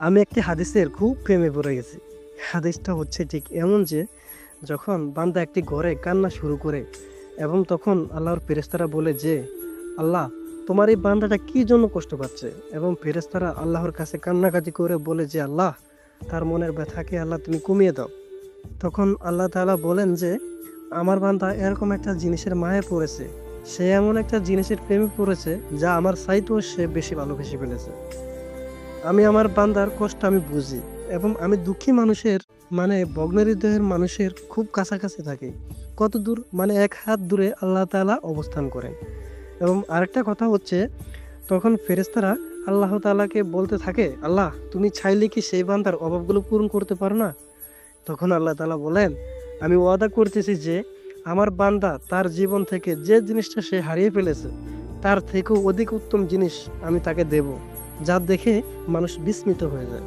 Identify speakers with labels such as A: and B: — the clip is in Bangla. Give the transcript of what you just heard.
A: আমি একটি হাদিসের খুব প্রেমে পড়ে গেছি। হাদিসটা হচ্ছে ঠিক এমন যে, যখন বান্দা একটি ঘরে কান্না শুরু করে এবং তখন আল্লাহর ফেরেশতারা বলে যে, আল্লাহ, তোমার এই বান্দাটা কি জন্য কষ্ট পাচ্ছে, এবং ফেরেশতারা আল্লাহর কাছে কান্নাকাটি করে বলে যে, আল্লাহ, তার মনের ব্যথাকে আল্লাহ তুমি কমিয়ে দাও। তখন আল্লাহ তাআলা বলেন যে, আমার বান্দা এরকম একটা জিনিসের মায়ে পড়েছে, সে এমন একটা জিনিসের প্রেমে পড়েছে যা আমার চাইতেও সে বেশি ভালোবেসে ফেলেছে। আমি আমার বান্দার কষ্ট আমি বুঝি, এবং আমি দুঃখী মানুষের, মানে ভগ্ন হৃদয়ের মানুষের খুব কাছাকাছি থাকি। কত দূর, মানে এক হাত দূরে আল্লাহ তাআলা অবস্থান করেন। এবং আরেকটা কথা হচ্ছে, তখন ফেরেশতারা আল্লাহ তাআলাকে বলতে থাকে, আল্লাহ, তুমি চাইলে কি সেই বান্দার অভাবগুলো পূরণ করতে পারো না? তখন আল্লাহ তাআলা বলেন, আমি ওয়াদা করতেছি যে আমার বান্দা তার জীবন থেকে যে জিনিসটা সে হারিয়ে ফেলেছে তার থেকেও অধিক উত্তম জিনিস আমি তাকে দেব, যা দেখে মানুষ বিস্মিত হয়ে যায়।